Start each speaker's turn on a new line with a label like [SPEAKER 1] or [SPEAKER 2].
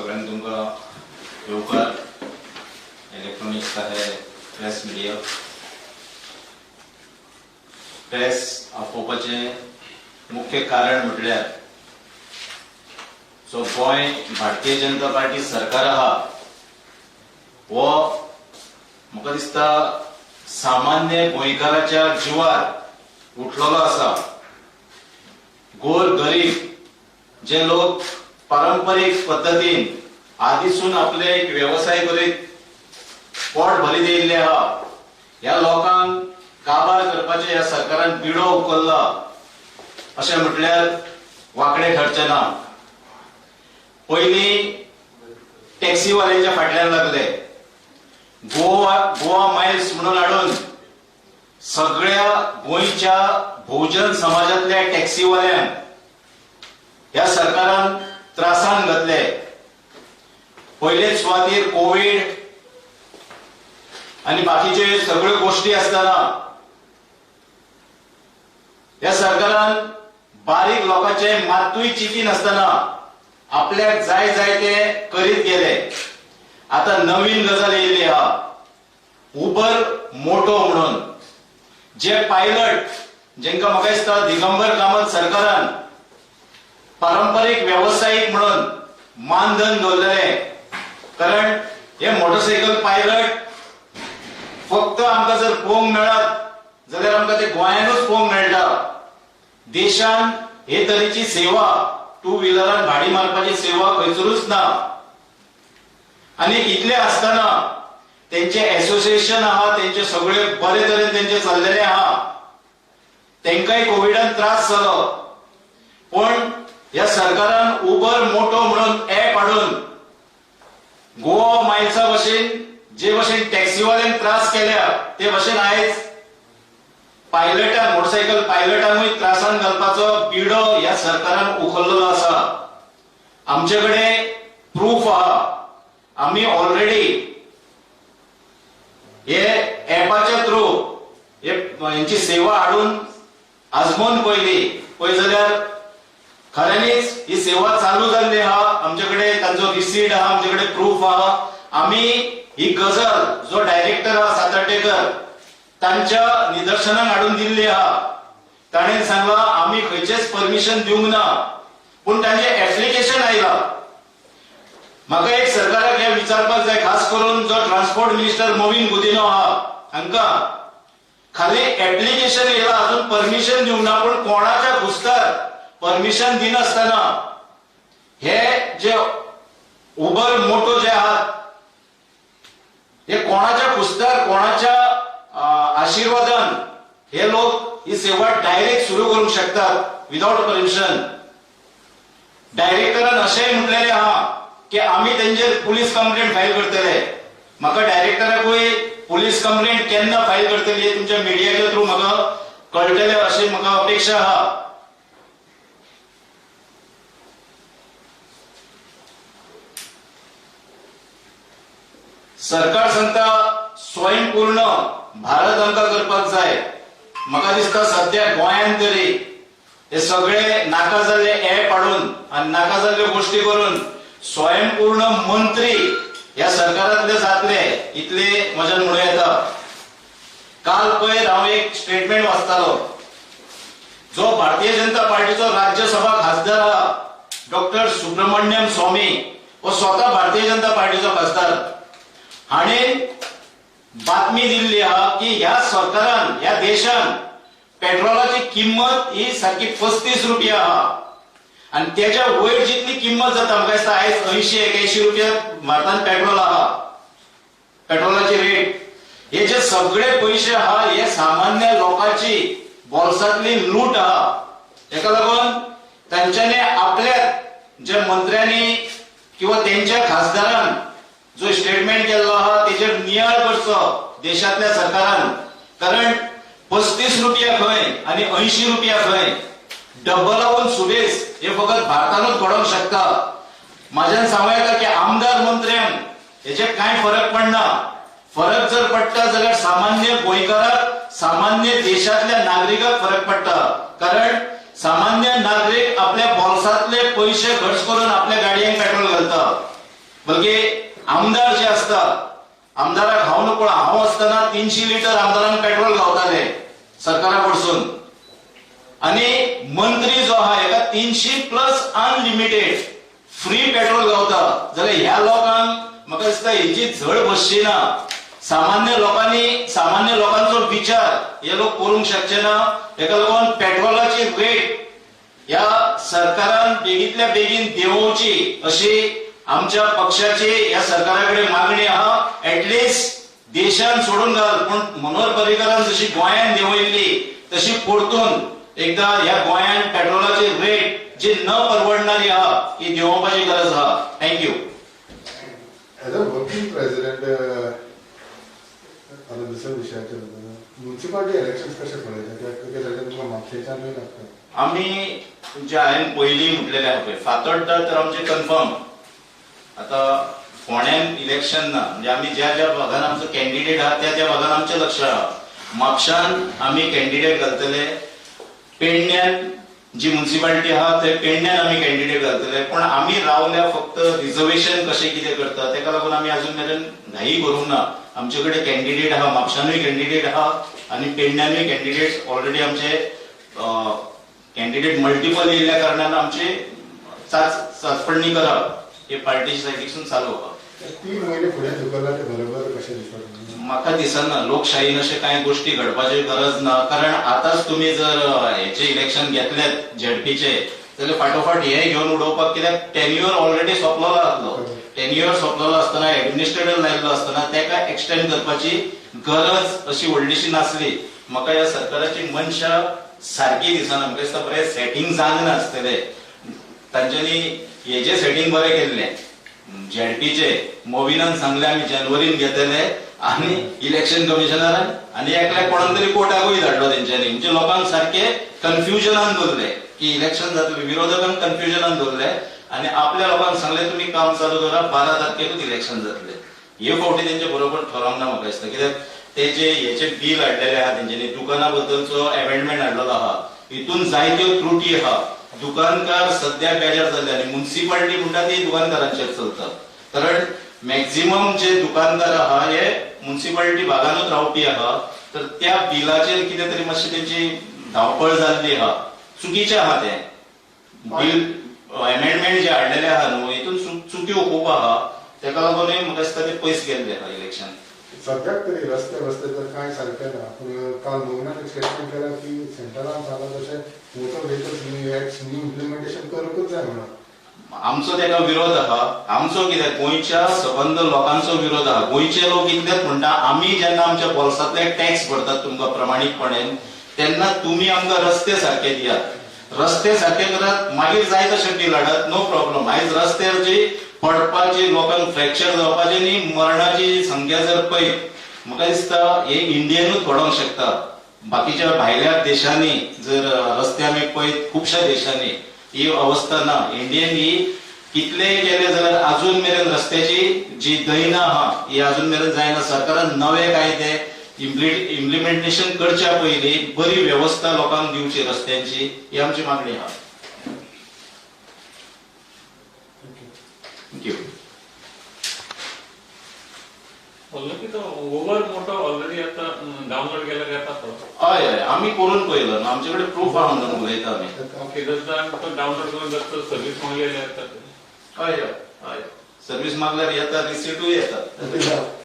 [SPEAKER 1] सगळ्यांनी तुमका येवकार इलेक्ट्रॉनिक्स आहे प्रेस मीडिया प्रेस आपोवपाचे मुख्य कारण म्हटल्यार सो गोंय भारतीय जनता पार्टी सरकार आहा वो म्हाका दिसता सामान्य गोंयकाराच्या जिवार उठलेलो आसा। गोर गरीब जे लोक पारंपरिक पद्धतीन आदीसून आपले एक व्यवसाय करीत पोट भरीत येयल्ले आहा, ह्या लोकांक काबार करपाचे ह्या सरकारान बिडो उखल्ला अशें म्हटल्यार वांकडे ठरचे ना। पयली टॅक्सीवाल्यांच्या फाटल्यान लागले, गोवा माइल्स म्हणून हाडून सगळ्या गोंयच्या बहुजन समाजातल्या टॅक्सीवाल्यांक ह्या सरकारान त्रासान घातले। पयलेच सुवातेर कोविड आणि बाकीचे सगळ्यो गोष्टी असताना ह्या सरकारान बारीक लोकांचे मातूय चिंती नासतना आपल्याक जाय जाय ते करीत गेले। आता नवीन गजाल येयली हा उबर मोटो म्हणून, जे पायलट जेंका म्हाका दिसता दिगंबर कामत सरकारान पारंपरिक व्यावसायिक म्हणून मानधन दवरलेले, कारण हे मोटरसायकल पायलट फक्त आमकां जर पळोवंक मेळत जाल्यार आमकां ते गोंयानूच पळोवंक मेळटा। देशान हे तरेची सेवा टू व्हिलरान भाडी मारपाची सेवा खंयसरूच ना। आणि इतले असताना त्यांचे एसोसिएशन आहा, त्यांचे सगळे बरे तरेन त्यांचे चल्लेले आहा, तेंकाय कोविडान त्रास जालो, पण या सरकारान उबर मोटो म्हणून ऍप हाडून गोवा माइल्सा भशेन जे भशेन टॅक्सीवाल्यांक त्रास केल्या ते भशेन आयज पायलटांक मोटरसायकल पायलटांकूय त्रासान घालपाचो बिडो ह्या सरकारान उखल्लेलो आसा। आमचे कडेन प्रूफ आहा, आम्ही ऑलरेडी हे ऍपाच्या थ्रू यांची सेवा हाडून आजमोवन पळय जाल्यार खऱ्यांनीच ही सेवा चालू जाल्ली आहा। आमच्याकडे तांचो रिसीट आहा, आमच्याकडे प्रूफ आहा। आम्ही ही गजाल जो डायरेक्टर आहा सातर्डेकर तांच्या निदर्शनाक हाडून दिल्ली आहा। ताणें सांगला आम्ही खंयचेच परमिशन दिवंक ना, पूण तांचे एप्लिकेशन आयला। म्हाका एक सरकाराक हे विचारपाक जाय, खास करून जो ट्रान्सपोर्ट मिनिस्टर मोविन गुदिनो आहा हांकां खाली एप्लिकेशन येयला, अजून परमिशन दिवंक ना, पण कोणाच्या घुसकार परमिशन दिनासतना हे जे उबर मोटो जे आहात हे कोणाच्या कुस्तार कोणाच्या आशीर्वादान हे लोक ही सेवा डायरेक्ट सुरू करूंक शकतात विदाउट परमिशन। डायरेक्टरान अशेंय म्हटलेले आहा की आम्ही त्यांचेर पुलीस कंप्लेंट फायल करतले। म्हाका डायरेक्टराकूय पुलीस कंप्लेंट केन्ना फायल करतली तुमच्या मीडियाच्या थ्रू म्हाका कळटले अशी म्हाका अपेक्षा आहा। सरकार सांगता स्वयंपूर्ण भारत आमकां करपाक जाय। म्हाका दिसता सध्या गोंयान तरी हे सगळे नाका जाल्ले ऍप हाडून आनी नाका जाल्ल्यो गोष्टी करून स्वयंपूर्ण मंत्री या सरकारातले जातले इतले म्हज्यान म्हणूं येता। काल पयर हांव एक स्टेटमेंट वाचतालो, जो भारतीय जनता पार्टीचो राज्यसभा खासदार आहा डॉक्टर सुब्रमण्यम स्वामी, हो स्वतः भारतीय जनता पार्टीचो खासदार, हाणें बातमी दिल्ली आहा की ह्या सरकारान ह्या देशान पेट्रोलाची किंमत ही सारखी 35 रुपया आहा आणि त्याच्या वयर जितली किंमत जाता म्हाका दिसता आयज 80-81 रुपया भारतान पेट्रोल आहा, पेट्रोलाची रेट। हे जे सगळे पैसे आहा हे सामान्य लोकांची बोल्सांतली लूट आहा। हेका लागून तांच्यानी आपल्या जे मंत्र्यांनी किंवा त्यांच्या खासदारान जो स्टेटमेंट केल्लो आहा तेजेर नियाळ करचो देशातल्या सरकारान, कारण 35 रुपया खंय आणि 80 रुपया खंय, डबलावून सुबेज हे फकत भारतानूच घडोवंक शकता। माझ्यान सांगूं येता की आमदार मंत्र्यांक हेचे कांय फरक पडना। फरक जर पडटा जाल्यार सामान्य गोंयकाराक सामान्य देशातल्या नागरिकाक फरक पडटा, कारण सामान्य नागरिक आपल्या बोल्सांतले पैसे खर्च करून आपल्या गाडयांक पेट्रोल घालता। बल्कि आमदार जे असतात आमदाराक हांव नको हांव असताना 300 लिटर आमदारांक पेट्रोल गावताले सरकारा कडसून आणि मंत्री जो आहा एका 300 प्लस अनलिमिटेड फ्री पेट्रोल गावता जाल्यार ह्या लोकांक म्हाका दिसता हेची झड बसची ना. सामान्य लोकांचो विचार हे लोक करूंक शकचे ना. हेका लागून पेट्रोलाची रेट ह्या सरकारान बेगीतल्या बेगीन देंवोवची अशी आमच्या पक्षाची या सरकाराकडे मागणी आहा. ऍटलिस्ट देशान सोडून घाल पण मनोहर पर्रीकरान जशी गोंयान देंवयल्ली तशी परतून एकदा ह्या गोंयान पेट्रोलाची रेट जी न परवडणारी आहा ही देंवोवपाची गरज आहा. Thank you.
[SPEAKER 2] As a working president आता दुसऱ्या विषयाचेर म्युनिसिपालिटी इलेक्शन्स कशे पळयता तुमकां म्हापशेच्यान लागता?
[SPEAKER 1] आम्ही जे हांवें पयलीं म्हटलेलें आहा पळय फातोड्डा तर आमचे कन्फर्म. आता फोंड्यान इलेक्शन ना म्हणजे आम्ही ज्या ज्या भागान आमचो कॅन्डिडेट आहा त्या त्या भागान आमचें लक्ष आहा. म्हापशान आम्ही कॅन्डिडेट घालतले. पेडण्यान जी म्युनिसिपालिटी आहा थंय पेडण्यान आम्ही कॅन्डिडेट घालतले. पण आम्ही रावल्या फक्त रिझर्वेशन कशें कितें करता तेका लागून आम्ही अजून मेरेन घाई करूंक ना. आमचे कडेन कॅन्डिडेट आहा म्हापशानूय कॅन्डिडेट आहा आणि पेडण्यानूय कॅन्डिडेट ऑलरेडी आमचे कॅन्डिडेट मल्टिपल येयल्ल्या कारणान आमची चाचपणी करप हे पार्टीच्या सायडीसून चालू आहा.
[SPEAKER 2] 3 महिने फुडें चुकला ते बरोबर कशें दिसता?
[SPEAKER 1] म्हाका दिसना लोकशाहीन अशें कांय गोष्टी घडपाची गरज ना. कारण आतांच तुम्ही जर हेचे इलेक्शन घेतलेत झेडपीचे जाल्यार फाटोफाट हे घेवन उडोवपाक कित्याक टेन्युअर ऑलरेडी सोंपलेलो आसलो. टेन्युअर सोंपलेलो आसतना एडमिनिस्ट्रेटर लायिल्लो आसतना तेका एक्सटेंड करपाची गरज अशी व्हडलीशी नासली. म्हाका ह्या सरकाराची मनशा सारखी दिसना. म्हाका दिसता बरें सेटिंग जावंक नासतलें. तांच्यांनी हेजे सेटिंग बरें केल्लें झेडपीचे मोविनान सांगले आमी जानेवारीन घेतले आणि इलेक्शन कमिशनरान आणि एकल्या कोणाक तरी कोर्टाकूय धाडलो तेंच्यांनी. म्हणजे लोकांक सारखे कन्फ्युजनान दवरले की इलेक्शन जातले. विरोधकांक कन्फ्युजनान दवरले आणि आपल्या लोकांक सांगले तुम्ही काम चालू करा 12 तारखेकूच इलेक्शन जातले. हे फावटी तेंचे बरोबर ठरोंक ना म्हाका दिसता. कित्याक ते जे हेचे बिल हाडलेले आहा तेंच्यांनी दुकाना बद्दलचो अमेंडमेंट हाडलेलो आहा हितून जायत्यो त्रुटी आहा. दुकानकार सध्या बेजार जाल्ले आणि म्युनिसिपालिटी म्हणटा ती दुकानकारांचेर चलता. कारण मॅक्झिमम जे दुकानदार आहा हे म्युनिसिपालिटी भागानूच रावपी आहा. तर त्या बिलाचेर कितें तरी मातशी तेंची धांवपळ जाल्ली आहा. चुकीचें आहा तें बिल अमेंडमेंट जे हाडलेले आहा न्हू हितून चुक्यो खूब आहा. तेका लागून म्हाका दिसता ते पयस गेल्ले आहा इलेक्शन.
[SPEAKER 2] सद्याक तरी रस्ते तर कांय सारकें ना. पूण काल मोविनान एक स्टेटमेंट केला की सेंटरान सांगला तशें मोटर व्हेकल्स न्यू इम्प्लिमेंटेशन करूंकच जाय म्हणून.
[SPEAKER 1] आमचो तेका विरोध आहा. आमचो कित्याक गोंयच्या सबंद लोकांचो विरोध आहा. गोंयचे लोक इतलेच म्हणटा आमी जेन्ना आमच्या बोल्सांतले टॅक्स भरतात तुमकां प्रमाणीकपणेन तेन्ना तुमी आमकां रस्ते सारखे दियात. रस्ते सारखे करात मागीर जाय तशें बिल हाडात नो प्रॉब्लम. आयज रस्त्यार जी पडपाची लोकांक फ्रॅक्चर जावपाची न्ही मरणाची संख्या जर पळयत म्हाका दिसता हे इंडियेनूच घडोवंक शकता. बाकीच्या भायल्या देशांनी जर रस्ते आमी पळयत खुबश्या देशांनी ही अवस्था ना. इंडियन ही कितलेय केले जाल्यार अजून मेरेन रस्त्याची जी दैना आहा ही अजून मेरेन जायना. सरकारान नवे कायदे इम्प्लिमेंटेशन करच्या पयलीं बरी व्यवस्था लोकांक दिवची रस्त्यांची ही आमची मागणी आहा. थँक्यू.
[SPEAKER 3] ओव्हर मोठो ऑलरेडी आता डाउनलोड केला जाता.
[SPEAKER 1] हय हय आमी करून पळयलो न्हू. आमचे कडेन प्रूफ आहा म्हणून उलयता आमी.
[SPEAKER 3] ओके जर तो डाउनलोड करून जर सर्व्हिस मागलेली असतात.
[SPEAKER 1] हय हय हय सर्व्हिस मागल्यार येता रिसिटूय येता.